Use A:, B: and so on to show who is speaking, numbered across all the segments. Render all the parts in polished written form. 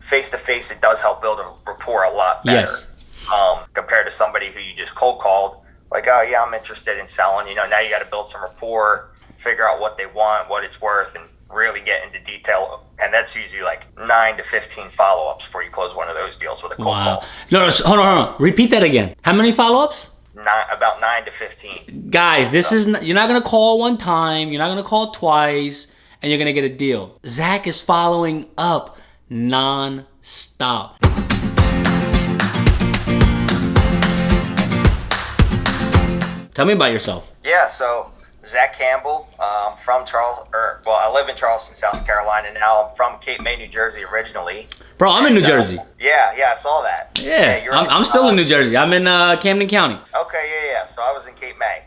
A: face-to-face, it does help build a rapport a lot better.
B: Yes.
A: Compared to somebody who you just cold called, like, oh yeah, I'm interested in selling. Now you got to build some rapport, figure out what they want, what it's worth, and really get into detail. And that's usually like 9 to 15 follow-ups before you close one of those deals with a cold call.
B: No, hold on. Repeat that again. How many follow-ups?
A: About 9 to 15.
B: Guys, you're not going to call one time. You're not going to call twice, and you're going to get a deal. Zach is following up non-stop. Tell me about yourself.
A: Yeah, so Zack Campbell, from I live in Charleston, South Carolina now. I'm from Cape May, New Jersey originally.
B: Bro, I'm in New Jersey.
A: Yeah, I saw that.
B: Yeah, I'm still in New Jersey. I'm in Camden County.
A: Okay, yeah. So I was in Cape May,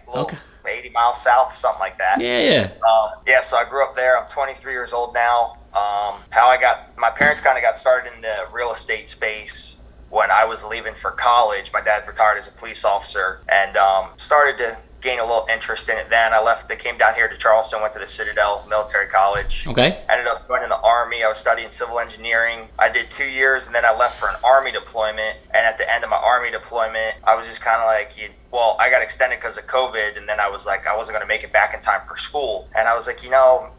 A: 80 miles south, something like that.
B: Yeah.
A: So I grew up there. I'm 23 years old now. My parents kind of got started in the real estate space when I was leaving for college. My dad retired as a police officer and started to gain a little interest in it then. I came down here to Charleston, went to the Citadel Military College.
B: Okay.
A: Ended up going in the Army. I was studying civil engineering. I did 2 years, and then I left for an Army deployment. And at the end of my Army deployment, I was just kind of like, I got extended because of COVID, and then I was like, I wasn't going to make it back in time for school. And I was like,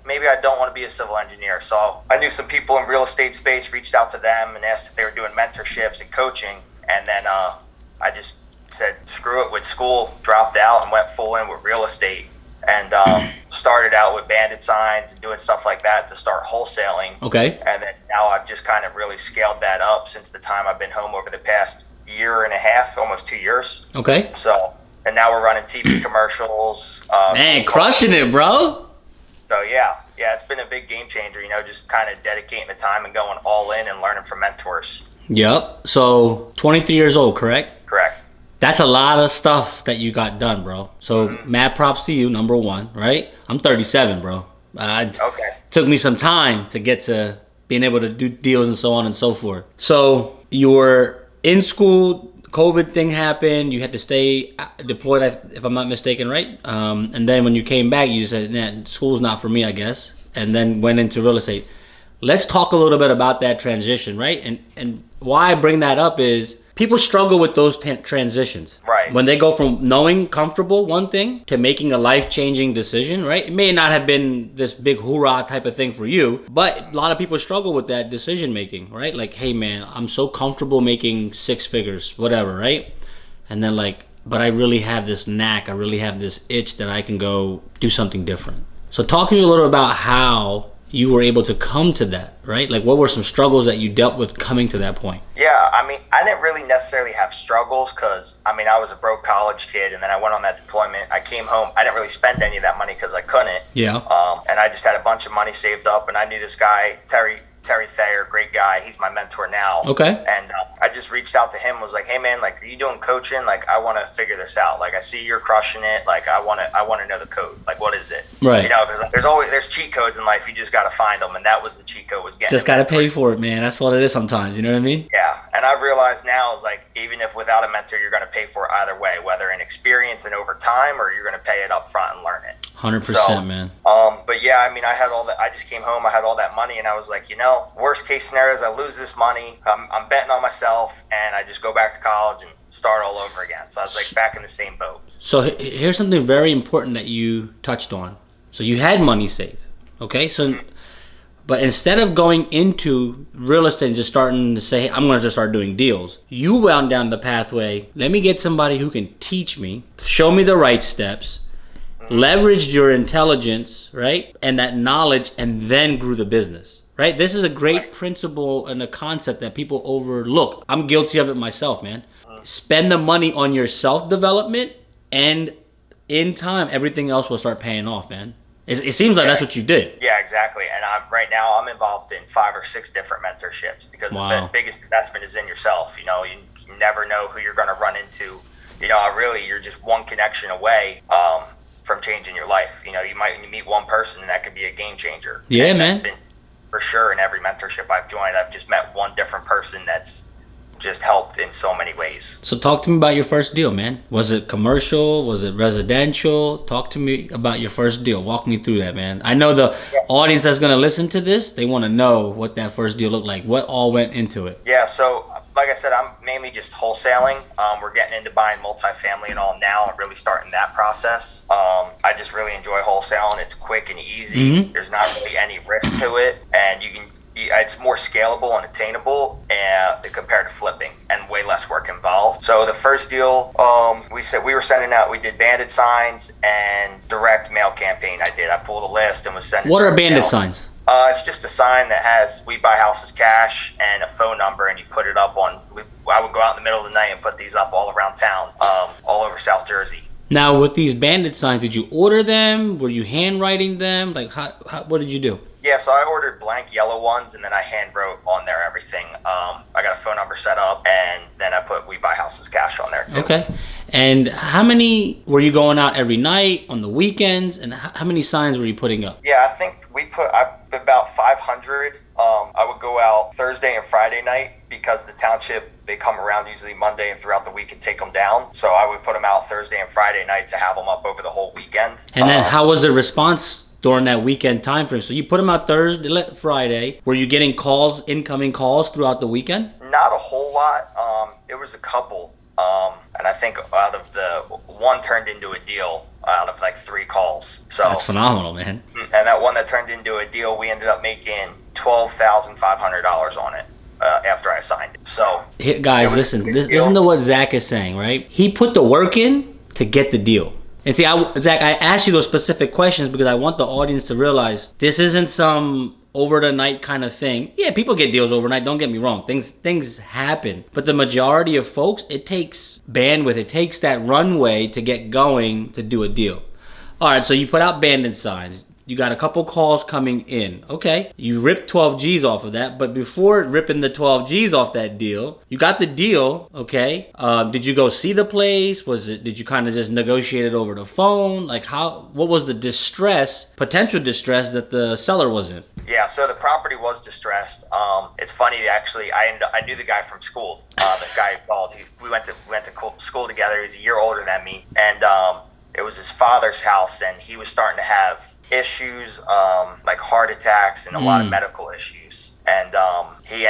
A: maybe I don't want to be a civil engineer. So I knew some people in real estate space, reached out to them and asked if they were doing mentorships and coaching. And then I just said, screw it with school, dropped out and went full in with real estate. And started out with bandit signs and doing stuff like that to start wholesaling.
B: Okay.
A: And then now I've just kind of really scaled that up since the time I've been home over the past year and a half, almost 2 years.
B: Okay.
A: So, and now we're running TV commercials.
B: Man, crushing it, bro.
A: So yeah, it's been a big game changer, just kind of dedicating the time and going all in and learning from mentors.
B: Yep. So 23 years old, correct?
A: Correct.
B: That's a lot of stuff that you got done, bro. So mad props to you, number one, right? I'm 37, bro.
A: Okay.
B: Took me some time to get to being able to do deals and so on and so forth. So you were in school, COVID thing happened, you had to stay deployed, if I'm not mistaken, right? And then when you came back, you said, nah, school's not for me, I guess. And then went into real estate. Let's talk a little bit about that transition, right? And why I bring that up is people struggle with those transitions.
A: Right.
B: When they go from knowing comfortable one thing to making a life-changing decision, right? It may not have been this big hoorah type of thing for you, but a lot of people struggle with that decision making, right? Like, hey man, I'm so comfortable making 6 figures, whatever, right? And then but I really have this knack, I really have this itch that I can go do something different. So talk to me a little about how you were able to come to that, right? Like, what were some struggles that you dealt with coming to that point?
A: Yeah, I didn't really necessarily have struggles because, I was a broke college kid, and then I went on that deployment. I came home. I didn't really spend any of that money because I couldn't.
B: Yeah.
A: And I just had a bunch of money saved up, and I knew this guy, Terry Thayer, great guy. He's my mentor now.
B: Okay.
A: And I just reached out to him and was like, hey man, are you doing coaching? I want to figure this out. I see you're crushing it. I want to know the code. What is it?
B: Right.
A: Because there's cheat codes in life. You just got to find them. And that was the cheat code, was getting
B: just got to pay for it, man. That's what it is sometimes. You know what I mean?
A: Yeah. And I've realized now is even if without a mentor, you're going to pay for it either way, whether in experience and over time, or you're going to pay it up front and learn it.
B: 100%, man.
A: But yeah, I had all that. I just came home. I had all that money, and I was like, worst case scenario is I lose this money. I'm betting on myself, and I just go back to college and start all over again. So I was back in the same boat.
B: So here's something very important that you touched on. So you had money saved, okay? So, but instead of going into real estate and just starting to say, hey, I'm going to just start doing deals, you wound down the pathway. Let me get somebody who can teach me, show me the right steps, leveraged your intelligence, right? And that knowledge, and then grew the business, right? This is a great principle and a concept that people overlook. I'm guilty of it myself, man. Spend the money on your self-development, and in time, everything else will start paying off, man. It seems like that's what you did.
A: Yeah, exactly. And right now I'm involved in 5 or 6 different mentorships because the biggest investment is in yourself. You never know who you're going to run into. You're just one connection away from changing your life. You might meet one person and that could be a game changer.
B: Yeah,
A: and
B: man.
A: That's been for sure in every mentorship I've joined. I've just met one different person that's just helped in so many ways.
B: So talk to me about your first deal, man. Was it commercial? Was it residential? Talk to me about your first deal. Walk me through that, man. I know the audience that's going to listen to this, they want to know what that first deal looked like. What all went into it?
A: Yeah, so like I said, I'm mainly just wholesaling. We're getting into buying multifamily and all now and really starting that process. I just really enjoy wholesaling. It's quick and easy. There's not really any risk to it, and it's more scalable and attainable compared to flipping, and way less work involved. So the first deal, we did bandit signs and direct mail campaign. I pulled a list and was sending.
B: What are bandit signs?
A: It's just a sign that has "We buy houses cash" and a phone number, and you put it up on. I would go out in the middle of the night and put these up all around town, all over South Jersey.
B: Now, with these bandit signs, did you order them? Were you handwriting them? Like, what did you do?
A: Yeah, so I ordered blank yellow ones, and then I hand wrote on there everything. I got a phone number set up, and then I put "We buy houses cash" on there too.
B: Okay. And how many were you going out every night, on the weekends, and how many signs were you putting up?
A: Yeah, I think we put about 500. I would go out Thursday and Friday night because the township, they come around usually Monday and throughout the week and take them down. So I would put them out Thursday and Friday night to have them up over the whole weekend.
B: And then how was the response during that weekend time frame? So you put them out Thursday, Friday. Were you getting calls, incoming calls throughout the weekend?
A: Not a whole lot. It was a couple. And I think out of the one turned into a deal out of like 3 calls. So
B: that's phenomenal, man.
A: And that one that turned into a deal, we ended up making $12,500 on it after I signed it. So
B: here, guys, listen to what Zach is saying, right? He put the work in to get the deal. And see, Zach, I asked you those specific questions because I want the audience to realize this isn't some over the night kind of thing. Yeah, people get deals overnight, don't get me wrong. Things happen. But the majority of folks, it takes bandwidth. It takes that runway to get going to do a deal. All right, so you put out bandit signs. You got a couple calls coming in. Okay, you ripped 12 G's off of that, but before ripping the 12 G's off that deal, you got the deal, okay? Did you go see the place? Did you kind of just negotiate it over the phone? Like what was the potential distress that the seller was in?
A: Yeah, so the property was distressed. It's funny, actually, I knew the guy from school. The guy called, we went to school together. He's a year older than me, and it was his father's house, and he was starting to have issues, like heart attacks and a lot of medical issues. And he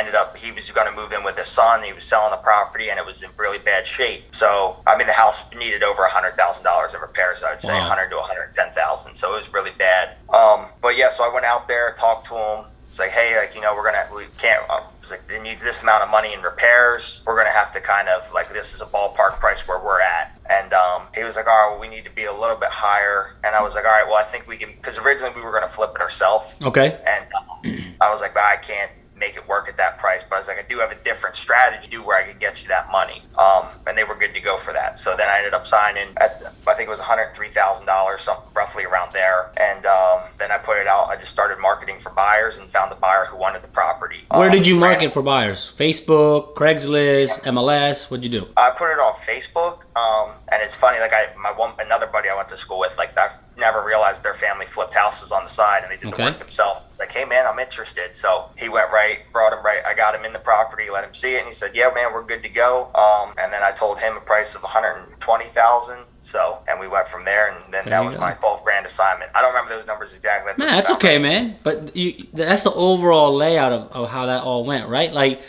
A: was going to move in with his son. He was selling the property, and it was in really bad shape. So, I mean, the house needed over $100,000 in repairs. So I would say 100 to 110,000. So it was really bad. But yeah, so I went out there, talked to him. It's like, hey, like, you know, we can't, it's like, it needs this amount of money in repairs. We're going to have to kind of, like, this is a ballpark price where we're at. And he was like, all right, well, we need to be a little bit higher. And I was like, all right, well, I think we can, because originally we were going to flip it ourselves.
B: Okay.
A: And I was like, but I can't make it work at that price. But I was like, I do have a different strategy where I could get you that money. And they were good to go for that. So then I ended up signing at, I think it was $103,000, something roughly around there. And then I put it out. I just started marketing for buyers and found the buyer who wanted the property.
B: Where did you market for buyers? Facebook, Craigslist, MLS? What'd you do?
A: I put it on Facebook. And it's funny, like another buddy I went to school with, like I never realized their family flipped houses on the side and they did the work themselves. It's like, hey man, I'm interested. So he went brought him right. I got him in the property, let him see it, and he said, yeah man, we're good to go. And then I told him a price of $120,000. So, and we went from there, and then that was my $12,000 assignment. I don't remember those numbers exactly.
B: Man, that's okay, man. But that's the overall layout of how that all went, right? Like,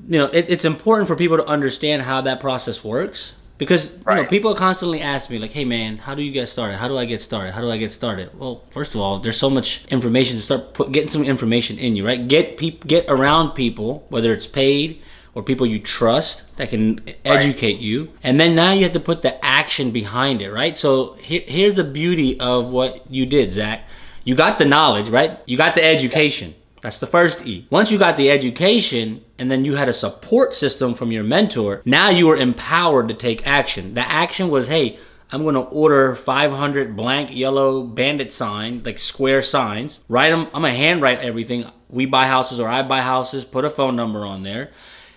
B: you know, it's important for people to understand how that process works. Because you know, people constantly ask me, like, hey man, how do you get started? How do I get started? How do I get started? Well, first of all, there's so much information to start getting some information in you, right? Get around people, whether it's paid or people you trust that can educate you. And then now you have to put the action behind it, right? So here's the beauty of what you did, Zach. You got the knowledge, right? You got the education. That's the first E. Once you got the education and then you had a support system from your mentor, now you were empowered to take action. The action was, hey, I'm going to order 500 blank yellow bandit sign, like square signs. Write them. I'm going to handwrite everything. We buy houses or I buy houses. Put a phone number on there.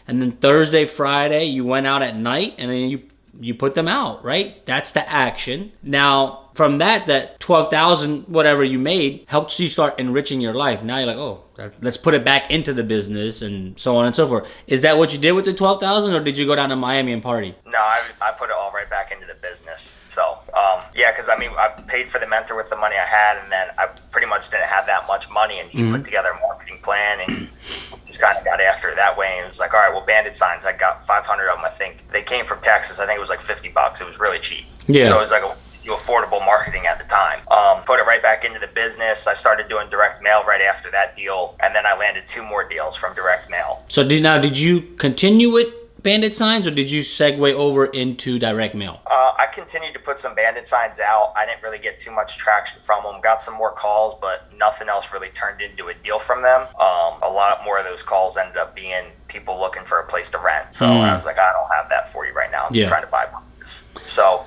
B: And then Thursday, Friday, you went out at night and then you put them out, right? That's the action. Now, from that 12,000 whatever you made helped you start enriching your life. Now you're like, oh, let's put it back into the business and so on and so forth. Is that what you did with the 12,000, or did you go down to Miami and party?
A: No, I put it all right back into the business. So yeah, because I mean, I paid for the mentor with the money I had, and then I pretty much didn't have that much money, and he put together a marketing plan and just kind of got after it that way. And it was like, all right, well, bandit signs, I got 500 of them. I think they came from Texas. I think it was like $50. It was really cheap.
B: Yeah.
A: So it was like affordable marketing at the time. Put it right back into the business. I started doing direct mail right after that deal, and then I landed 2 more deals from direct mail.
B: So did you continue with bandit signs, or did you segue over into direct mail?
A: I continued to put some bandit signs out. I didn't really get too much traction from them. Got some more calls, but nothing else really turned into a deal from them. A lot more of those calls ended up being people looking for a place to rent. So I was like, I don't have that for you right now. I'm just trying to buy boxes. So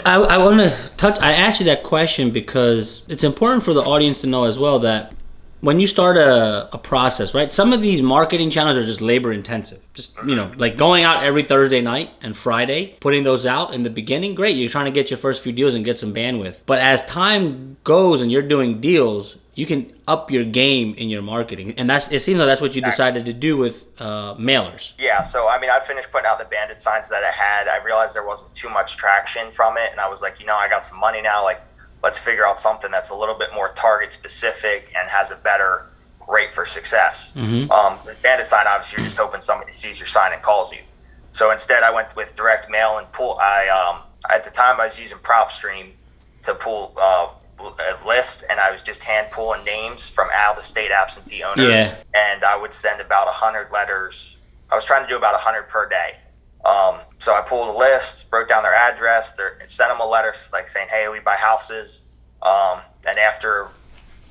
B: I want to touch. I asked you that question because it's important for the audience to know as well that when you start a process, right? Some of these marketing channels are just labor intensive. Just, like going out every Thursday night and Friday, putting those out in the beginning, great. You're trying to get your first few deals and get some bandwidth. But as time goes and you're doing deals, you can up your game in your marketing. And it seems like that's what you decided to do with mailers.
A: Yeah, so I mean, I finished putting out the bandit signs that I had. I realized there wasn't too much traction from it. And I was like, I got some money now. Like, let's figure out something that's a little bit more target specific and has a better rate for success. With bandit sign, obviously, you're just hoping somebody sees your sign and calls you. So instead, I went with direct mail and pull. At the time, I was using PropStream to pull a list, and I was just hand pulling names from out-of-state absentee owners.
B: Yeah.
A: And I would send about 100 letters. I was trying to do about 100 per day. So I pulled a list, wrote down their address, sent them a letter like saying, hey, we buy houses. And after,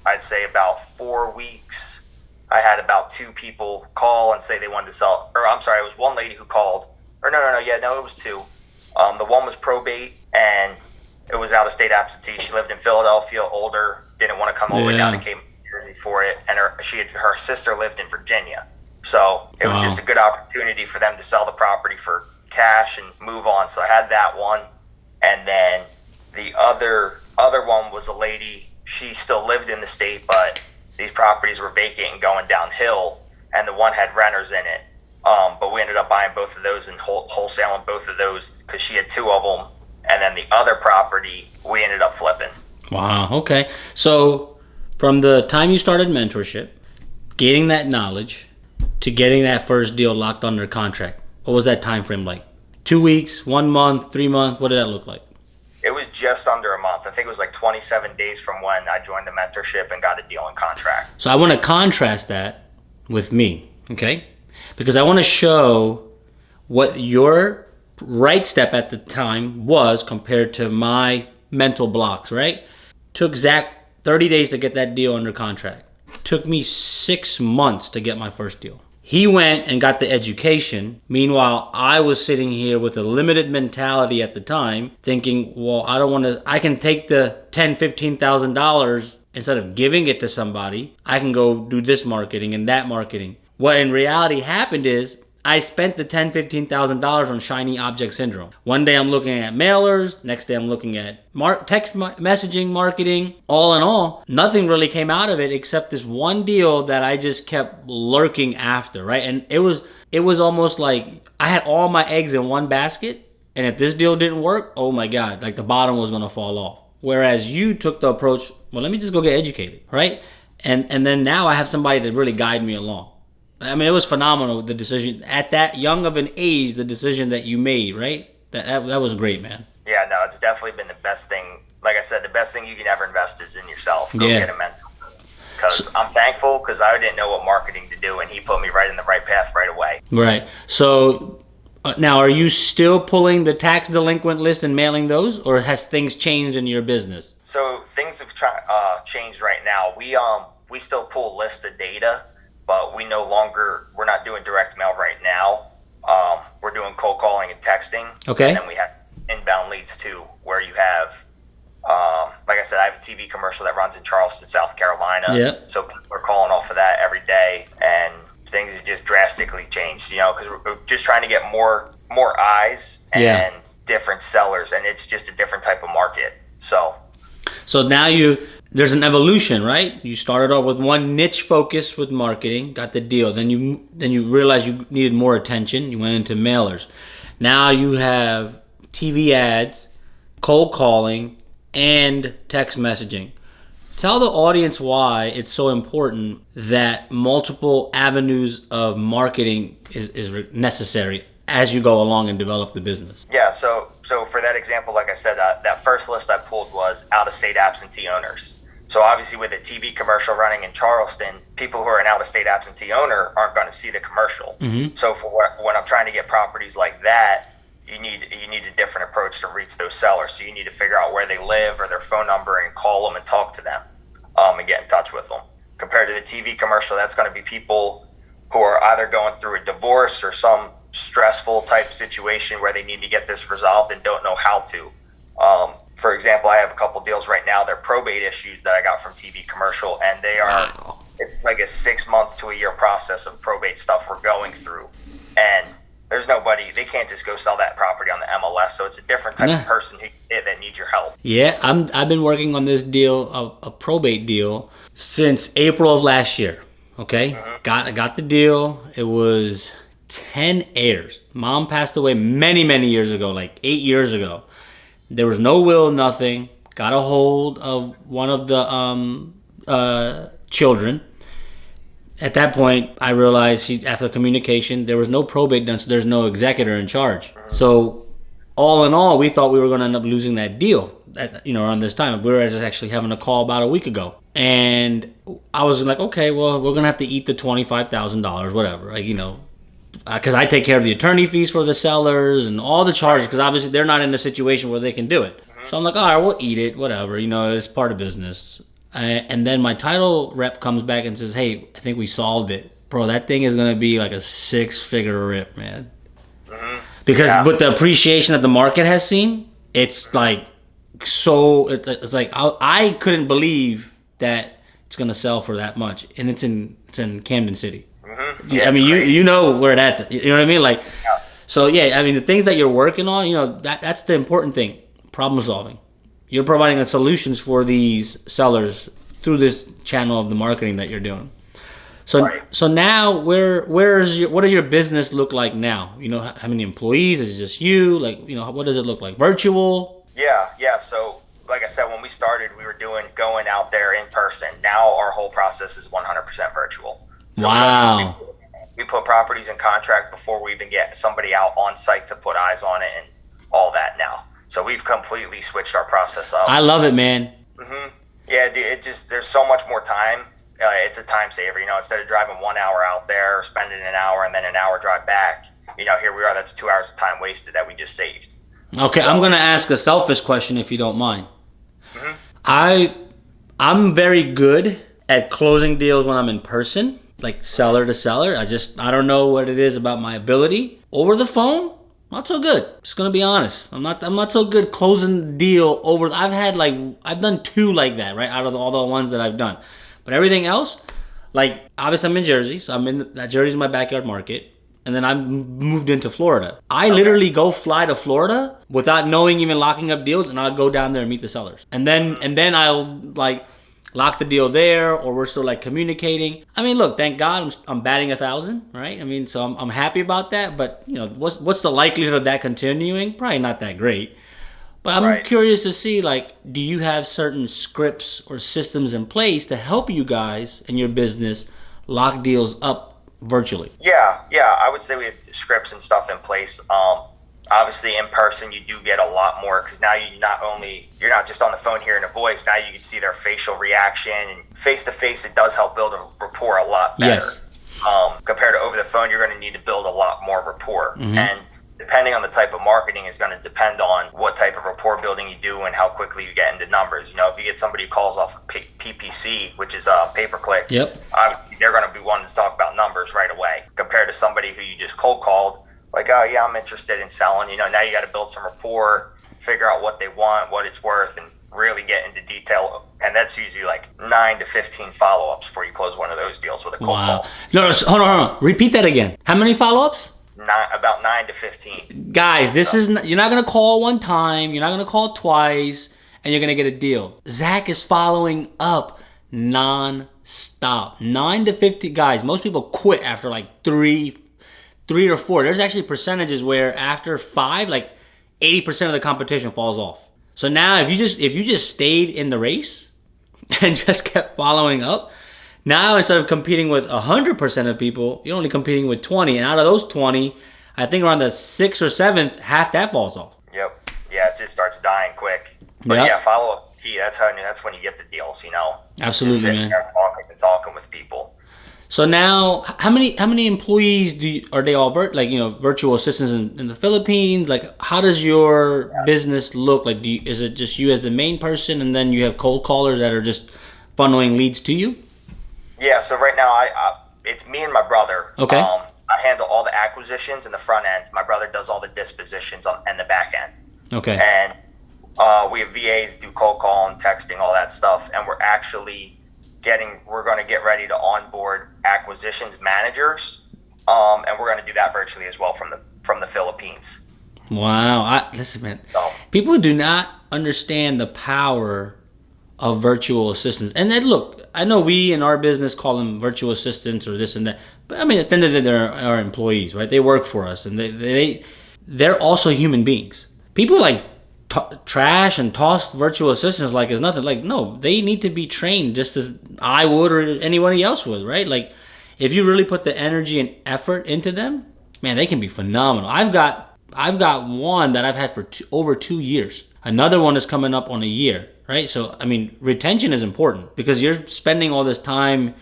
A: I'd say about 4 weeks, I had about 2 people call and say they wanted to sell. Or I'm sorry, it was one lady who called. Or no, it was 2. The one was probate, and it was out-of-state absentee. She lived in Philadelphia, older, didn't want to come all the way down to Cape Jersey for it. And her sister lived in Virginia. So it was just a good opportunity for them to sell the property for cash and move on. So I had that one. And then the other one was a lady. She still lived in the state, but these properties were vacant and going downhill, and the one had renters in it. But we ended up buying both of those and wholesaling both of those because she had 2 of them. And then the other property we ended up flipping.
B: Wow. Okay. So from the time you started mentorship, getting that knowledge, to getting that first deal locked under contract, what was that time frame like? 2 weeks, 1 month, 3 months? What did that look like?
A: It was just under a month. I think it was like 27 days from when I joined the mentorship and got a deal in contract.
B: So I want to contrast that with me, okay? Because I want to show what your right step at the time was compared to my mental blocks, right? Took Zach 30 days to get that deal under contract. Took me 6 months to get my first deal. He went and got the education. Meanwhile, I was sitting here with a limited mentality at the time, thinking, well, I can take the $10,000, $15,000 instead of giving it to somebody. I can go do this marketing and that marketing. What in reality happened is I spent the $10,000, $15,000 on shiny object syndrome. One day I'm looking at mailers, next day I'm looking at text messaging marketing. All in all, nothing really came out of it except this one deal that I just kept lurking after, right? And it was almost like I had all my eggs in one basket, and if this deal didn't work, oh my God, like the bottom was gonna fall off. Whereas you took the approach, well, let me just go get educated, right? And then now I have somebody to really guide me along. I mean, it was phenomenal, the decision at that young of an age, the decision that you made, right? That was great, man.
A: Yeah, no, it's definitely been the best thing. Like I said, the best thing you can ever invest is in yourself. Go get a mentor. Because I'm thankful because I didn't know what marketing to do, and he put me right in the right path right away.
B: Right. So now, are you still pulling the tax delinquent list and mailing those, or has things changed in your business?
A: So things have changed right now. We still pull a list of data, but we're not doing direct mail right now. We're doing cold calling and texting.
B: Okay.
A: And then we have inbound leads too, where you have, like I said, I have a TV commercial that runs in Charleston, South Carolina.
B: Yeah.
A: So people are calling off of that every day, and things have just drastically changed, because we're just trying to get more eyes and different sellers, and it's just a different type of market. So
B: So now there's an evolution, right? You started off with one niche focus with marketing, got the deal. Then you realized you needed more attention. You went into mailers. Now you have TV ads, cold calling, and text messaging. Tell the audience why it's so important that multiple avenues of marketing is necessary as you go along and develop the business.
A: Yeah, so for that example, like I said, that first list I pulled was out-of-state absentee owners. So obviously with a TV commercial running in Charleston, people who are an out-of-state absentee owner aren't going to see the commercial. Mm-hmm. So when I'm trying to get properties like that, you need a different approach to reach those sellers. So you need to figure out where they live or their phone number and call them and talk to them and get in touch with them. Compared to the TV commercial, that's going to be people who are either going through a divorce or some stressful type situation where they need to get this resolved and don't know how to. For example, I have a couple deals right now. They're probate issues that I got from TV commercial, and they are, wow. It's like a 6 month to a year process of probate stuff we're going through. And there's nobody, they can't just go sell that property on the MLS. So it's a different type of person that needs your help.
B: Yeah, I've been working on this deal, a probate deal, since April of last year. Okay, mm-hmm. Got the deal. It was 10 heirs. Mom passed away many years ago, like 8 years ago. There was no will, nothing. Got a hold of one of the children. At that point, I realized after communication, there was no probate done, so there's no executor in charge. So all in all, we thought we were going to end up losing that deal around this time. We were just actually having a call about a week ago. And I was like, okay, well, we're going to have to eat the $25,000, whatever, because I take care of the attorney fees for the sellers and all the charges, because obviously they're not in a situation where they can do it. Mm-hmm. So I'm like, all right, we'll eat it, whatever, it's part of business. And then my title rep comes back and says, hey, I think we solved it. Bro, that thing is going to be like a 6-figure rip, man. Mm-hmm. Because with the appreciation that the market has seen, it's like it's like I couldn't believe that it's going to sell for that much. And it's in Camden City. Mm-hmm. Yeah, I mean, you know where that's at. You know what I mean? Like, yeah. So yeah, I mean, the things that you're working on, that's the important thing. Problem solving. You're providing solutions for these sellers through this channel of the marketing that you're doing. So now, what does your business look like now? How many employees? Is it just you? What does it look like? Virtual?
A: Yeah. So like I said, when we started, we were going out there in person. Now our whole process is 100% virtual. So
B: wow.
A: We put properties in contract before we even get somebody out on site to put eyes on it and all that now. So we've completely switched our process up.
B: I love it, man.
A: Mm-hmm. Yeah, there's so much more time. It's a time saver. Instead of driving 1 hour out there, spending an hour and then an hour drive back, here we are. That's 2 hours of time wasted that we just saved.
B: Okay, so, I'm going to ask a selfish question if you don't mind. Mm-hmm. I'm very good at closing deals when I'm in person, like seller to seller. I don't know what it is about my ability. Over the phone, not so good. Just gonna be honest. I'm not so good closing the deal over. I've done 2 like that, right? Out of all the ones that I've done, but everything else, like obviously I'm in Jersey, so Jersey's my backyard market, and then I moved into Florida. I literally go fly to Florida without knowing, even locking up deals, and I'll go down there and meet the sellers, and then I'll lock the deal there, or we're still communicating. I mean, look, thank God I'm batting 1,000, right? I mean, so I'm happy about that. But what's the likelihood of that continuing? Probably not that great. But I'm curious to see, do you have certain scripts or systems in place to help you guys in your business lock deals up virtually? Yeah,
A: I would say we have scripts and stuff in place. Obviously, in person, you do get a lot more, because now you're not just on the phone hearing a voice. Now you can see their facial reaction, and face to face, it does help build a rapport a lot better.
B: Yes.
A: Compared to over the phone, you're going to need to build a lot more rapport. Mm-hmm. And depending on the type of marketing is going to depend on what type of rapport building you do and how quickly you get into numbers. If you get somebody who calls off of PPC, which is pay-per-click,
B: yep,
A: they're going to be wanting to talk about numbers right away, compared to somebody who you just cold called. Like, oh yeah, I'm interested in selling. Now you got to build some rapport, figure out what they want, what it's worth, and really get into detail. And that's usually 9 to 15 follow-ups before you close one of those deals with a cold call.
B: No, hold on. Repeat that again. How many follow-ups?
A: About 9 to 15.
B: Guys, you're not going to call one time. You're not going to call twice. and you're going to get a deal. Zach is following up non-stop. 9 to 50 guys. Most people quit after like three or four. There's actually percentages where after 5, like 80% of the competition falls off. So now if you just stayed in the race and just kept following up, now instead of competing with 100% of people, you're only competing with 20. And out of those 20, I think around the 6th or 7th, half that falls off.
A: Yep. Yeah, it just starts dying quick. But yeah, follow up key. That's when you get the deals.
B: Absolutely,
A: just
B: man.
A: There talking with people.
B: So now, how many employees are they all virtual assistants in the Philippines? Like, how does your business look? Like, is it just you as the main person, and then you have cold callers that are just funneling leads to you?
A: Yeah. So right now, it's me and my brother.
B: Okay.
A: I handle all the acquisitions in the front end. My brother does all the dispositions and the back end.
B: Okay.
A: And we have VAs do cold calling, texting, all that stuff, and we're going to get ready to onboard acquisitions managers, and we're going to do that virtually as well from the Philippines.
B: Wow. Listen, man. People do not understand the power of virtual assistants. And then look, I know we in our business call them virtual assistants or this and that, but I mean, at the end of the day, they're our employees, right? They work for us, and they're also human beings. People like trash and toss virtual assistants like it's nothing. Like, no, they need to be trained just as I would or anybody else would, right? Like, if you really put the energy and effort into them, man, they can be phenomenal. I've got one that I've had for over 2 years. Another one is coming up on a year, right? So, I mean, retention is important because you're spending all this time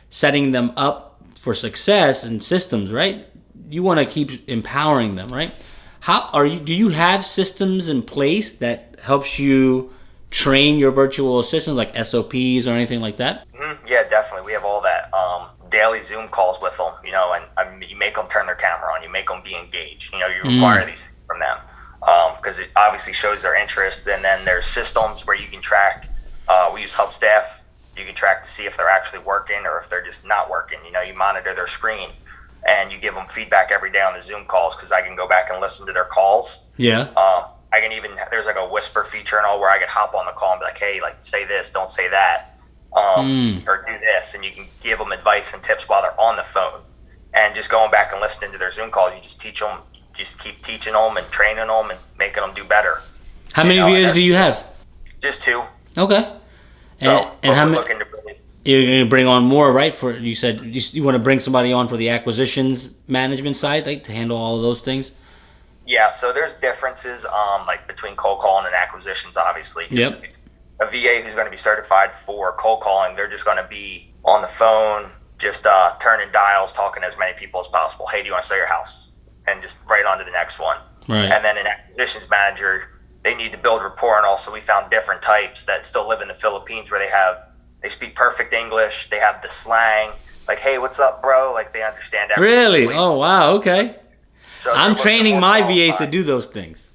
B: setting them up for success and systems, right? You want to keep empowering them, right? Do you have systems in place that helps you train your virtual assistants, like SOPs or anything like that?
A: Mm-hmm. Yeah, definitely. We have all that. Daily Zoom calls with them, and you make them turn their camera on, you make them be engaged. You require these things from them because it obviously shows their interest. And then there's systems where you can track. We use Hubstaff. You can track to see if they're actually working or if they're just not working. You monitor their screen. And you give them feedback every day on the Zoom calls because I can go back and listen to their calls.
B: Yeah.
A: I can there's like a whisper feature and all where I could hop on the call and be like, hey, like say this, don't say that, or do this. And you can give them advice and tips while they're on the phone. And just going back and listening to their Zoom calls, you just teach them, just keep teaching them and training them and making them do better.
B: How many VAs do you have?
A: Just 2.
B: Okay.
A: So
B: and how many?
A: Looking to
B: You're going to bring on more, right? For you said you want to bring somebody on for the acquisitions management side, like to handle all of those things.
A: Yeah, so there's differences, like between cold calling and acquisitions. Obviously,
B: yep.
A: A VA who's going to be certified for cold calling, they're just going to be on the phone, just turning dials, talking to as many people as possible. Hey, do you want to sell your house? And just right on to the next one.
B: Right.
A: And then an acquisitions manager, they need to build rapport, and also we found different types that still live in the Philippines where they speak perfect English. They have the slang, like, hey, what's up, bro? Like, they understand everything.
B: Really? Oh, wow. Okay.
A: So
B: I'm training my VAs to do those things.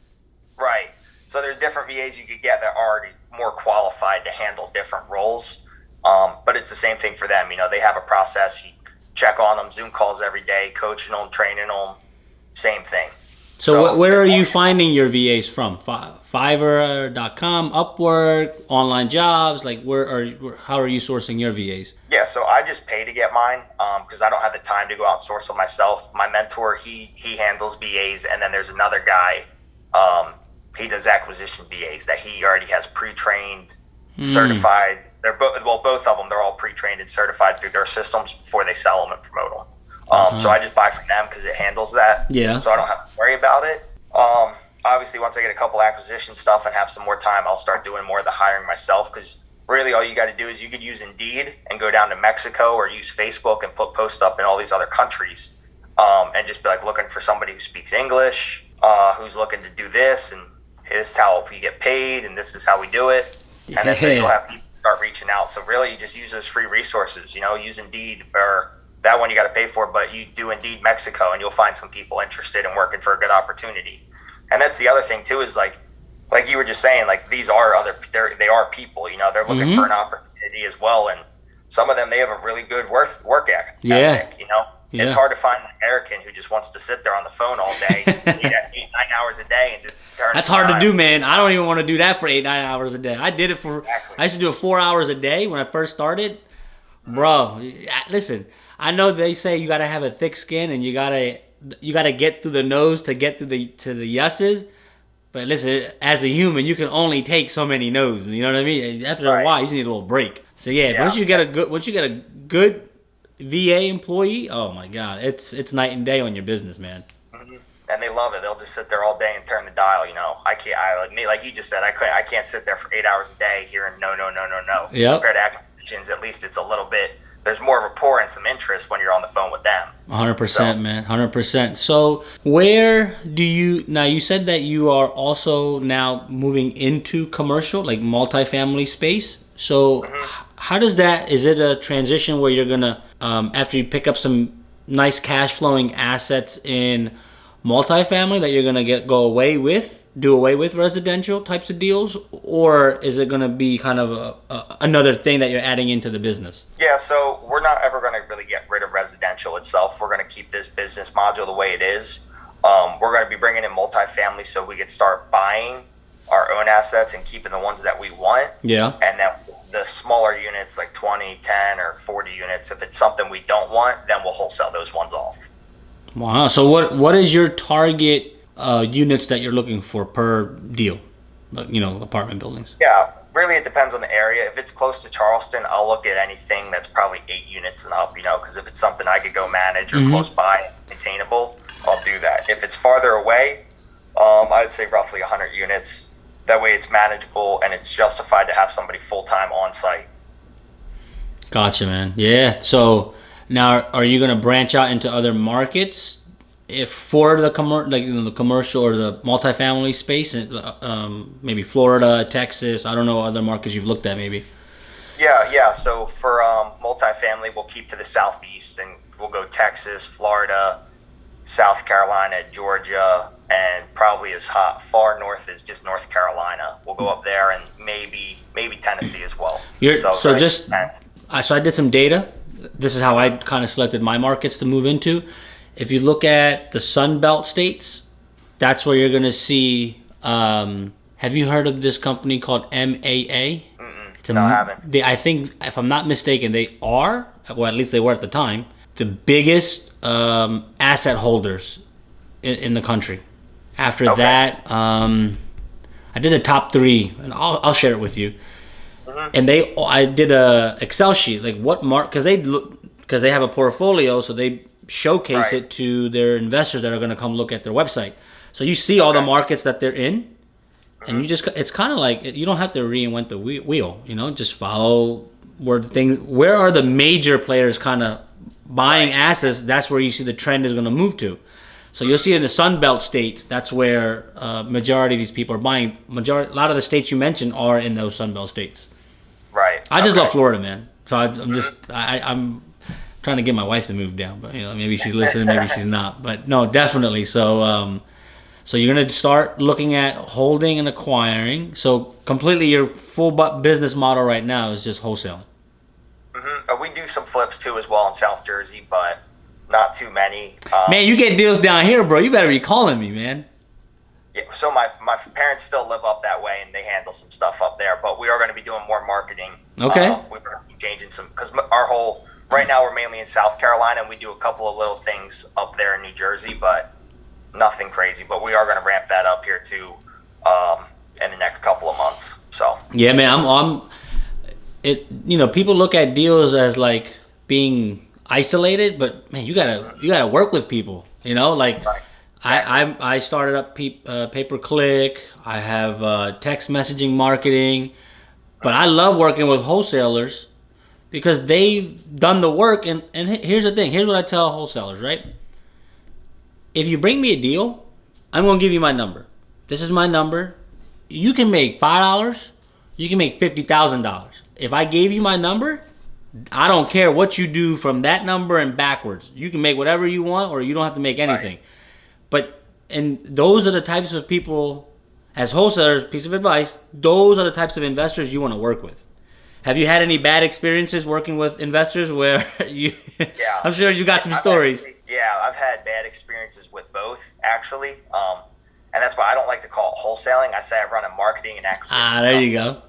A: Right. So there's different VAs you could get that are already more qualified to handle different roles. But it's the same thing for them. They have a process. You check on them, Zoom calls every day, coaching them, training them, same thing.
B: So where are you finding your VAs from? Fiverr.com, Upwork, online jobs? Like how are you sourcing your VAs?
A: Yeah, so I just pay to get mine because I don't have the time to go out and source them myself. My mentor, he handles VAs, and then there's another guy, he does acquisition VAs that he already has pre-trained, certified. They're both of them, they're all pre-trained and certified through their systems before they sell them and promote them. So I just buy from them because it handles that.
B: Yeah.
A: So I don't have to worry about it. Obviously, once I get a couple acquisition stuff and have some more time, I'll start doing more of the hiring myself because really all you got to do is you could use Indeed and go down to Mexico or use Facebook and put posts up in all these other countries and just be like looking for somebody who speaks English, who's looking to do this, and this is how we get paid and this is how we do it. And then you'll have people start reaching out. So really you just use those free resources, use Indeed, or that one you got to pay for, but you do Indeed Mexico and you'll find some people interested in working for a good opportunity. And that's the other thing too, is like you were just saying, like these are they are people, they're looking for an opportunity as well. And some of them, they have a really good work ethic, It's hard to find an American who just wants to sit there on the phone all day, 8, 9 hours a day, and just turn.
B: That's hard to do, man. I don't even want to do that for 8, 9 hours a day. I did it for.
A: Exactly.
B: I used to do it 4 hours a day when I first started. Bro, listen. I know they say you gotta have a thick skin and you gotta get through the nose to get to the yeses. But listen, as a human, you can only take so many no's. You know what I mean? After a while, you just need a little break. So yeah, once you get a good VA employee, oh my God, it's night and day on your business, man.
A: And they love it. They'll just sit there all day and turn the dial. You know, like you just said, I can't sit there for 8 hours a day hearing no.
B: Yep.
A: Compared to acquisitions, at least it's a little bit. There's more rapport and some interest when you're on the phone with them.
B: 100%, man. 100%. So where do you, now you said that you are also now moving into commercial, like multifamily space. So how does that, is it a transition where you're going to, after you pick up some nice cash flowing assets in multifamily that you're going to do away with residential types of deals, or is it going to be kind of another thing that you're adding into the business?
A: Yeah, so we're not ever going to really get rid of residential itself. We're going to keep this business module the way it is. We're going to be bringing in multifamily so we could start buying our own assets and keeping the ones that we want.
B: Yeah.
A: And then the smaller units, like 20, 10, or 40 units, if it's something we don't want, then we'll wholesale those ones off.
B: Wow. So what is your target units that you're looking for per deal, apartment buildings?
A: Yeah, really it depends on the area. If it's close to Charleston, I'll look at anything that's probably 8 units and up, because if it's something I could go manage or close by, maintainable, I'll do that. If it's farther away, I'd say roughly 100 units. That way it's manageable and it's justified to have somebody full-time on site.
B: Gotcha, man. Yeah. So now, are you going to branch out into other markets if for the the commercial or the multifamily space, maybe Florida, Texas, I don't know, other markets you've looked at maybe?
A: Yeah. So for multifamily, we'll keep to the southeast, and we'll go Texas, Florida, South Carolina, Georgia, and probably as far north as just North Carolina. We'll go up there, and maybe Tennessee as well.
B: So I did some data. This is how I kind of selected my markets to move into. If you look at the Sun Belt states, that's where you're going to see, have you heard of this company called MAA?
A: No, I haven't.
B: I think, if I'm not mistaken, they are, well, at least they were at the time, the biggest asset holders in the country. After that, I did a top 3, and I'll share it with you. And I did a Excel sheet, like what because they have a portfolio, so they showcase it to their investors that are going to come look at their website. So you see all the markets that they're in, and it's kind of like you don't have to reinvent the wheel, just follow where are the major players kind of buying assets. That's where you see the trend is going to move to. So you'll see in the Sun Belt states, that's where majority of these people are buying. A lot of the states you mentioned are in those Sun Belt states.
A: Right.
B: I just love Florida, man. So I'm trying to get my wife to move down, but maybe she's listening, maybe she's not. But no, definitely. So so you're gonna start looking at holding and acquiring. So completely, your full business model right now is just wholesaling.
A: We do some flips too as well in South Jersey, but not too many.
B: Man, you get deals down here, bro. You better be calling me, man.
A: Yeah, so my parents still live up that way, and they handle some stuff up there. But we are going to be doing more marketing.
B: Okay.
A: We're going to be changing some, because right now we're mainly in South Carolina, and we do a couple of little things up there in New Jersey, but nothing crazy. But we are going to ramp that up here too in the next couple of months. So
B: yeah, man, people look at deals as like being isolated, but man, you gotta work with people. Right. I started up pay-per-click. I have text messaging marketing, but I love working with wholesalers because they've done the work. And here's the thing. Here's what I tell wholesalers, right? If you bring me a deal, I'm going to give you my number. This is my number. You can make $5. You can make $50,000. If I gave you my number, I don't care what you do from that number and backwards. You can make whatever you want, or you don't have to make anything. Right. And those are the types of people, as wholesalers, piece of advice, those are the types of investors you want to work with. Have you had any bad experiences working with investors where you?
A: Yeah.
B: I'm sure you got some stories.
A: I've had bad experiences with both actually. And that's why I don't like to call it wholesaling. I say I run a marketing and acquisition.
B: There you go.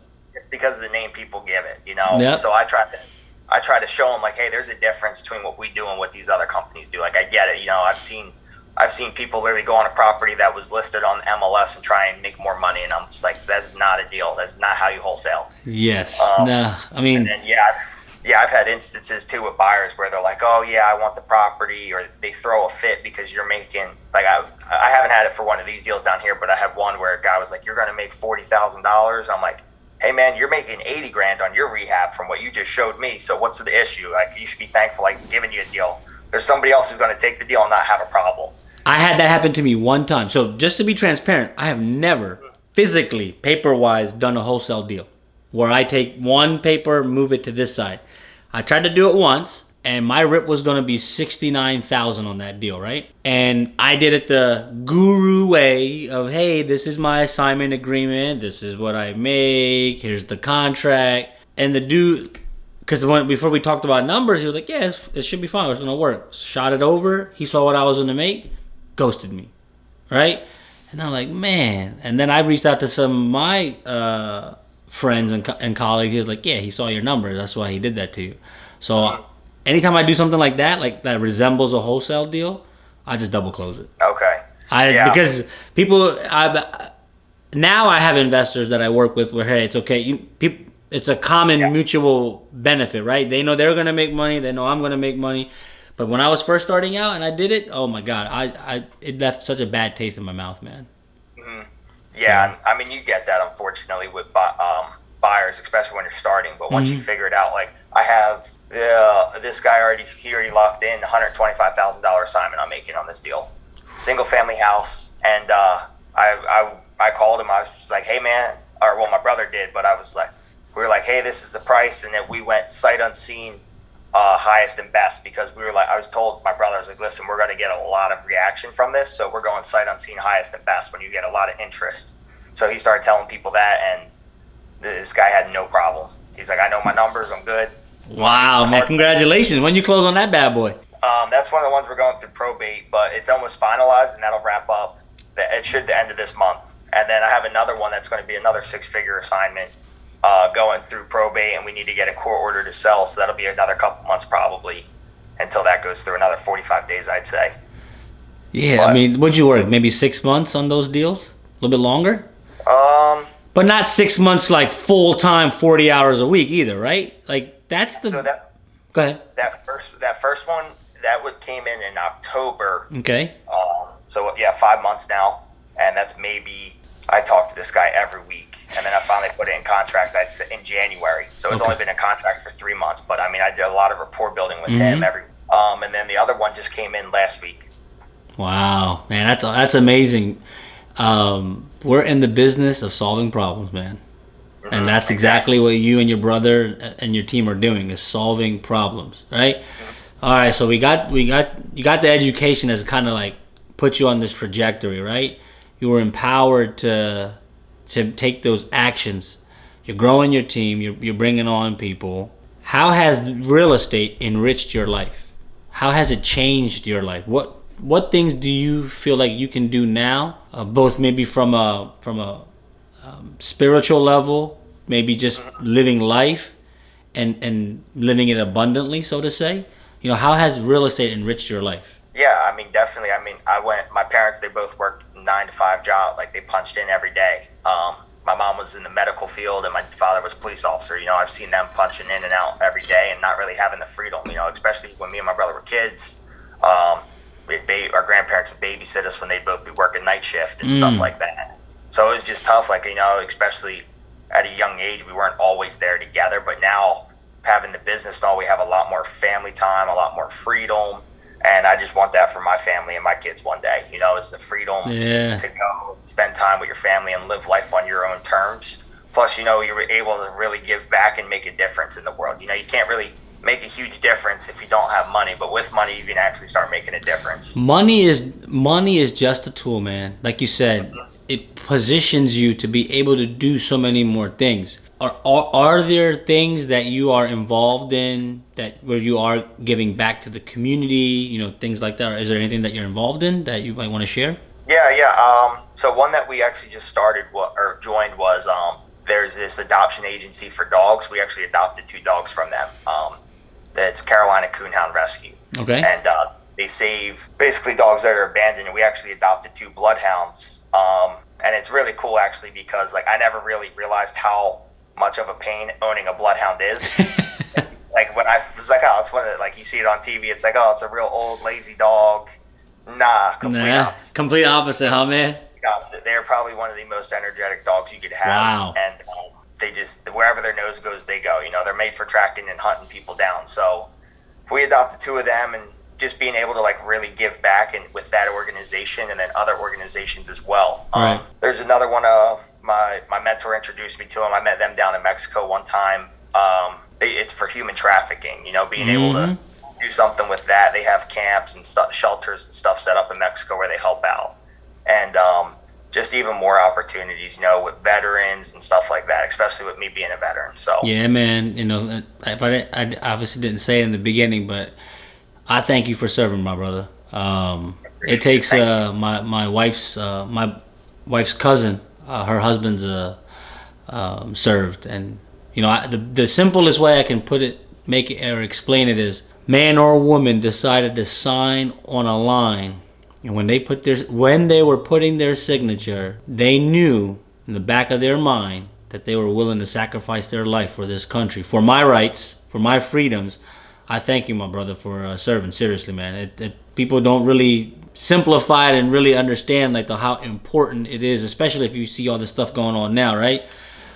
A: Because of the name people give it, you know.
B: Yep.
A: So I try to show them like, hey, there's a difference between what we do and what these other companies do. Like I get it, you know. I've seen people literally go on a property that was listed on MLS and try and make more money, and I'm just like, that's not a deal. That's not how you wholesale.
B: Yes. No. I mean.
A: And then, I've had instances too with buyers where they're like, oh yeah, I want the property, or they throw a fit because you're making, like, I haven't had it for one of these deals down here, but I had one where a guy was like, you're going to make $40,000. I'm like, hey man, you're making 80 grand on your rehab from what you just showed me. So what's the issue? Like, you should be thankful I'm giving you a deal. There's somebody else who's going to take the deal and not have a problem.
B: I had that happen to me one time. So just to be transparent, I have never physically, paper-wise, done a wholesale deal where I take one paper, move it to this side. I tried to do it once, and my rip was going to be $69,000 on that deal, right? And I did it the guru way of, hey, this is my assignment agreement. This is what I make. Here's the contract. And the dude, because before we talked about numbers, he was like, yeah, it should be fine. It's going to work. Shot it over. He saw what I was going to make. Ghosted me, right? And I'm like, man. And then I reached out to some of my friends and colleagues. He was like, yeah, he saw your numbers. That's why he did that to you. So anytime I do something like that resembles a wholesale deal, I just double close it.
A: Okay.
B: Because now I have investors that I work with where, hey, it's okay. It's a common mutual benefit, right? They know they're going to make money. They know I'm going to make money. But when I was first starting out and I did it, oh my God, it left such a bad taste in my mouth, man.
A: Mm-hmm. Yeah, I mean, you get that, unfortunately, with buyers, especially when you're starting. But once you figure it out, like I have this guy already locked in $125,000 assignment I'm making on this deal, single family house, and I called him. I was just like, hey man, or well, my brother did, but we were like, hey, this is the price, and then we went sight unseen, highest and best, because we were like, I was told, my brother was like, listen, we're going to get a lot of reaction from this, so we're going sight unseen, highest and best when you get a lot of interest. So he started telling people that, and this guy had no problem. He's like, I know my numbers, I'm good.
B: Wow, man, congratulations. When you close on that bad boy?
A: That's one of the ones we're going through probate, but it's almost finalized, and that'll wrap up. It should the end of this month. And then I have another one that's going to be another 6-figure assignment going through probate, and we need to get a court order to sell, so that'll be another couple months probably until that goes through, another 45 days, I'd say.
B: Yeah, but, I mean, would you work maybe 6 months on those deals? A little bit longer? But not 6 months like full-time, 40 hours a week either, right? Like, that's the...
A: So
B: go ahead.
A: That first one, that came in October.
B: Okay.
A: So, yeah, 5 months now, and that's maybe... I talk to this guy every week, and then I finally put it in contract in January. So it's only been in contract for 3 months, but I mean, I did a lot of rapport building with him and then the other one just came in last week.
B: Wow, man, that's amazing. We're in the business of solving problems, man. Mm-hmm. And that's exactly what you and your brother and your team are doing, is solving problems, right? Mm-hmm. All right, so you got the education that's kind of like put you on this trajectory, right? You were empowered to take those actions. You're growing your team. You're bringing on people. How has real estate enriched your life? How has it changed your life? What things do you feel like you can do now, both maybe from a spiritual level, maybe just living life and living it abundantly, so to say? You know, how has real estate enriched your life?
A: Yeah, I mean, definitely. I mean, my parents, they both worked 9-to-5 job. Like, they punched in every day. My mom was in the medical field, and my father was a police officer. You know, I've seen them punching in and out every day and not really having the freedom, you know, especially when me and my brother were kids. Our grandparents would babysit us when they'd both be working night shift and stuff like that. So it was just tough, like, you know, especially at a young age, we weren't always there together. But now, having the business and all, we have a lot more family time, a lot more freedom. And I just want that for my family and my kids one day, you know, is the freedom to go spend time with your family and live life on your own terms. Plus, you know, you're able to really give back and make a difference in the world. You know, you can't really make a huge difference if you don't have money, but with money, you can actually start making a difference.
B: Money is just a tool, man. Like you said, it positions you to be able to do so many more things. Are there things that you are involved in that where you are giving back to the community, things like that? Or is there anything that you're involved in that you might want to share?
A: Yeah. So one that we actually just started or joined was there's this adoption agency for dogs. We actually adopted 2 dogs from them. That's Carolina Coonhound Rescue.
B: Okay.
A: And they save basically dogs that are abandoned. And we actually adopted 2 bloodhounds. And it's really cool actually because like I never really realized how much of a pain owning a bloodhound is. Like when I was like, oh, it's one of the, like you see it on TV. It's like, oh, it's a real old lazy dog. Nah, complete opposite.
B: Complete opposite, huh, man?
A: Opposite. They're probably one of the most energetic dogs you could have.
B: Wow.
A: And they just, wherever their nose goes, they go. They're made for tracking and hunting people down. So we adopted 2 of them, and just being able to like really give back and with that organization and then other organizations as well.
B: Right.
A: There's another one. My mentor introduced me to them. I met them down in Mexico one time. It's for human trafficking. Being able to do something with that. They have camps and shelters and stuff set up in Mexico where they help out, and just even more opportunities, with veterans and stuff like that, especially with me being a veteran. So
B: yeah, man. I obviously didn't say it in the beginning, but I thank you for serving, my brother. It takes my wife's cousin, her husband's served, and the simplest way I can make it or explain it is, man or woman decided to sign on a line, and when they were putting their signature, they knew in the back of their mind that they were willing to sacrifice their life for this country, for my rights, for my freedoms. I thank you, my brother, for serving. Seriously, man. People don't really simplify it and really understand how important it is, especially if you see all this stuff going on now, right?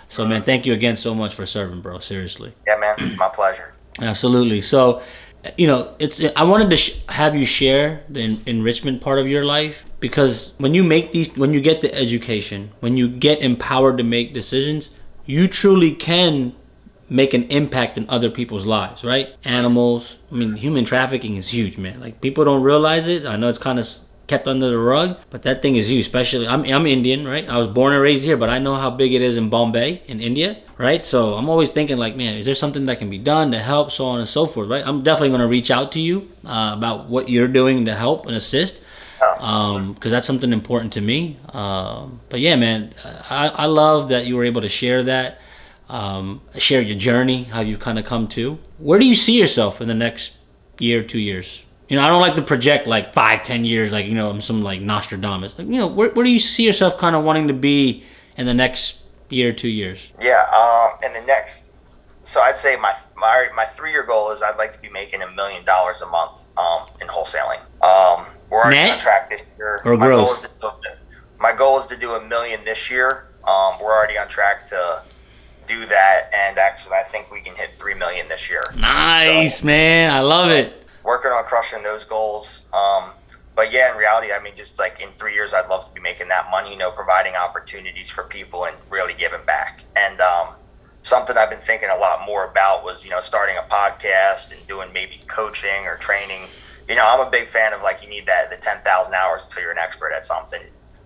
B: So, man, thank you again so much for serving, bro. Seriously.
A: Yeah, man. It's my pleasure.
B: Absolutely. So, I wanted to have you share the enrichment part of your life, because when you get the education, when you get empowered to make decisions, you truly can make an impact in other people's lives, right? Animals. Human trafficking is huge, man. People don't realize it. I know it's kind of kept under the rug, but that thing is huge. Especially, I'm Indian, right? I was born and raised here, but I know how big it is in Bombay, in India, right? So I'm always thinking man, is there something that can be done to help, so on and so forth, right? I'm definitely going to reach out to you about what you're doing to help and assist, because that's something important to me. But yeah, man, I love that you were able to share that. Share your journey, how you've kind of come to. Where do you see yourself in the next year, 2 years? I don't like to project 5-10 years, I'm some Nostradamus. Where do you see yourself kind of wanting to be in the next year, 2 years?
A: Yeah, in the next, so I'd say my 3-year goal is I'd like to be making $1 million a month in wholesaling. We're already on track this year.
B: Or gross?
A: My goal is to do $1 million this year. We're already on track to do that, and actually I think we can hit $3 million this year.
B: Nice, so, man. I love it.
A: Working on crushing those goals. But yeah, in reality, just in 3 years, I'd love to be making that money, providing opportunities for people and really giving back. And something I've been thinking a lot more about was, starting a podcast and doing maybe coaching or training. I'm a big fan of you need the 10,000 hours until you're an expert at something.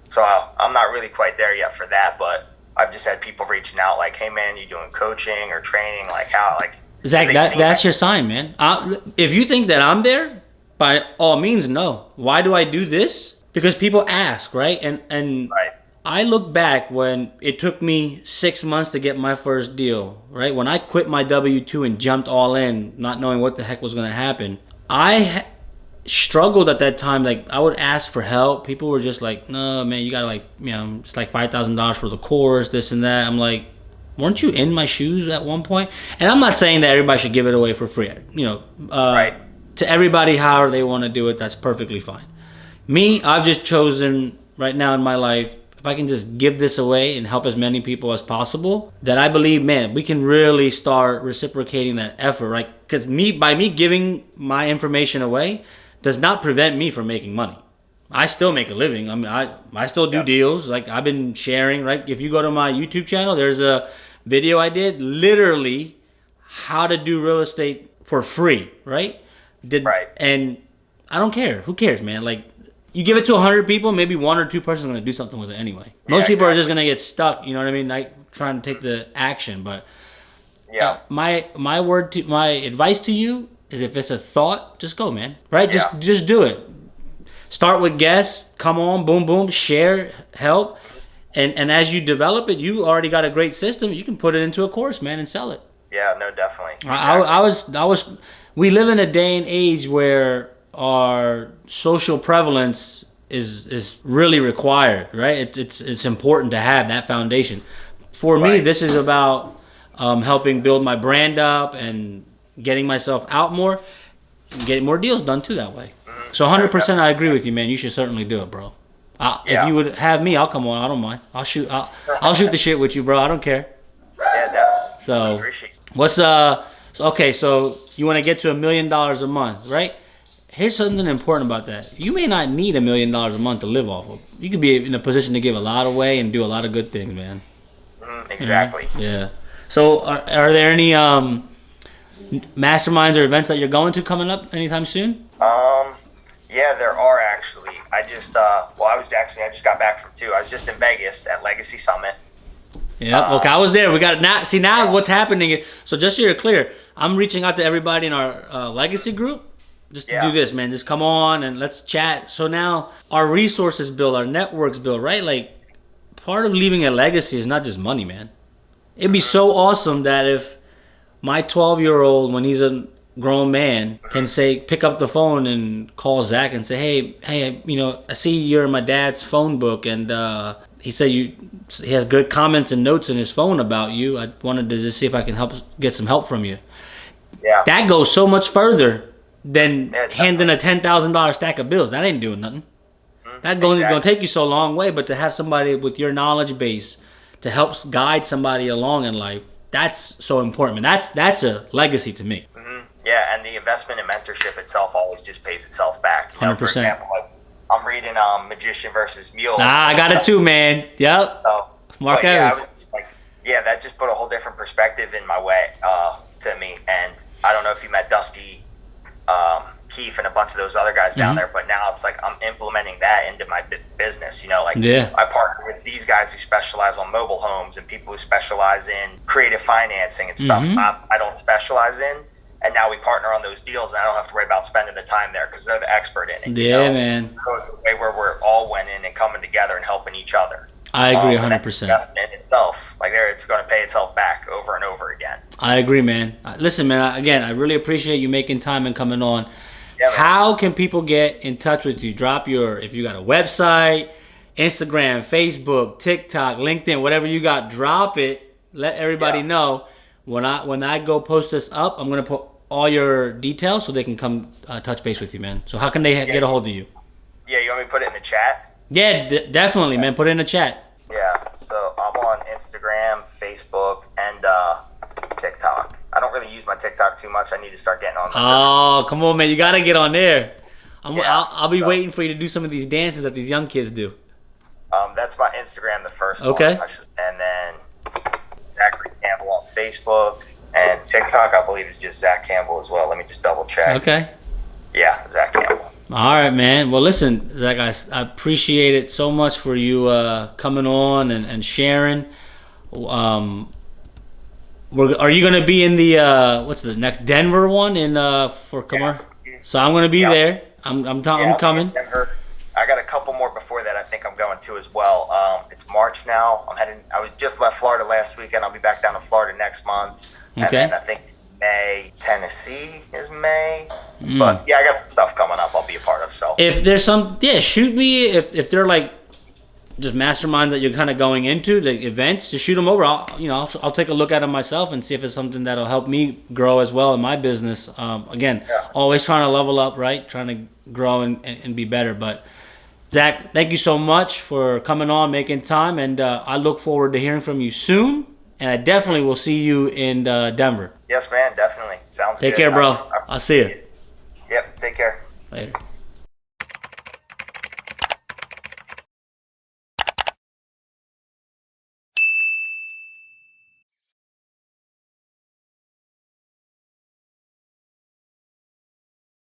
A: So I'm not really quite there yet for that, but I've just had people reaching out hey, man, you doing coaching or training? How,
B: Zach, that's your sign, man. If you think that I'm there, by all means, no. Why do I do this? Because people ask, right? And
A: right.
B: I look back when it took me 6 months to get my first deal, right? When I quit my W-2 and jumped all in, not knowing what the heck was going to happen, I struggled at that time. I would ask for help. People were just no, man, you gotta it's $5,000 for the course, this and that. I'm weren't you in my shoes at one point? And I'm not saying that everybody should give it away for free.
A: Right.
B: To everybody, however they want to do it, that's perfectly fine. Me, I've just chosen right now in my life, if I can just give this away and help as many people as possible, that I believe, man, we can really start reciprocating that effort, right? Because by me giving my information away does not prevent me from making money. I still make a living. I still do deals. I've been sharing, right? If you go to my YouTube channel, there's a video I did, literally how to do real estate for free, right? Right. And I don't care. Who cares, man? you give it to 100 people, maybe 1 or 2 persons are going to do something with it anyway. Most people are just going to get stuck, you know what I mean, like trying to take the action. But my advice to you is, if it's a thought, just go, man. Right? Just do it. Start with guests. Come on, boom, boom, share, help. And as you develop it, you already got a great system. You can put it into a course, man, and sell it.
A: Yeah, no, definitely.
B: Exactly. We live in a day and age where our social prevalence is really required, right? It's important to have that foundation. For me, this is about helping build my brand up and getting myself out more, and getting more deals done too that way. So 100%, I agree with you, man. You should certainly do it, bro. If you would have me, I'll come on. I don't mind. I'll shoot the shit with you, bro. I don't care.
A: Yeah, definitely.
B: So what's okay? So you want to get to $1 million a month, right? Here's something important about that. You may not need $1 million a month to live off of. You could be in a position to give a lot away and do a lot of good things, man.
A: Exactly.
B: Yeah. So are there any masterminds or events that you're going to coming up anytime soon?
A: Yeah, there are actually. I just got back from 2. I was just in Vegas at Legacy Summit.
B: Yeah. Okay, I was there. We got now. What's happening? So just so you're clear, I'm reaching out to everybody in our Legacy group just to do this, man. Just come on and let's chat. So now our resources build, our networks build, right? Like, part of leaving a legacy is not just money, man. It'd be so awesome that if my 12-year-old, when he's a grown man, can pick up the phone and call Zach and say, hey, I see you're in my dad's phone book, and he said he has good comments and notes in his phone about you. I wanted to just see if I can get some help from you. Yeah. That goes so much further than handing a $10,000 stack of bills. That ain't doing nothing. That's going to take you so long way, but to have somebody with your knowledge base to help guide somebody along in life, that's so important. And that's a legacy to me.
A: Yeah, and the investment in mentorship itself always just pays itself back.
B: 100%.
A: For example, I'm reading Magician versus Mule.
B: I got it too, man. Yep.
A: So,
B: Mark Evans.
A: I was just like, that just put a whole different perspective in my way to me. And I don't know if you met Dusty Keefe and a bunch of those other guys down there, but now it's like I'm implementing that into my business. I partner with these guys who specialize on mobile homes and people who specialize in creative financing and stuff I don't specialize in. And now we partner on those deals, and I don't have to worry about spending the time there because they're the expert in it.
B: Yeah, man.
A: So it's a way where we're all winning and coming together and helping each other.
B: I agree 100%.
A: Investment in itself, it's going to pay itself back over and over again.
B: I agree, man. Listen, man, again, I really appreciate you making time and coming on. Yeah, how can people get in touch with you? If you got a website, Instagram, Facebook, TikTok, LinkedIn, whatever you got, drop it. Let everybody know. When I go post this up, I'm going to put all your details so they can come touch base with you, man. So how can they get a hold of you?
A: Yeah, you want me to put it in the chat?
B: Yeah, definitely, man. Put it in the chat.
A: Yeah, so I'm on Instagram, Facebook, and TikTok. I don't really use my TikTok too much. I need to start getting on this.
B: Oh, come on, man. You got to get on there. I'll be waiting for you to do some of these dances that these young kids do.
A: That's my Instagram, the first one.
B: Okay.
A: And then Zachary Campbell on Facebook, and TikTok, I believe, is just Zack Campbell as well. Let me just double check.
B: Okay.
A: Yeah, Zack Campbell.
B: All right, man. Well, listen, Zach, I appreciate it so much for you coming on and sharing. Are you going to be in the what's the next Denver one for commercial? Yeah. So I'm going to be there. I'm coming.
A: Denver. I got a couple more before that I think I'm going to as well. It's March now. I was just left Florida last weekend. I'll be back down to Florida next month.
B: Okay.
A: And then I think May, Tennessee is May. But yeah, I got some stuff coming up I'll be a part of. So
B: if there's shoot me if they're like just masterminds that you're kind of going into, the events, just shoot them over. I'll take a look at them myself and see if it's something that'll help me grow as well in my business. Always trying to level up, right? Trying to grow and be better. But Zach, thank you so much for coming on, making time, and I look forward to hearing from you soon. And I definitely will see you in Denver.
A: Yes, man, definitely. Sounds good.
B: Take care, bro. I'll see you.
A: Yep, take care.
B: Later.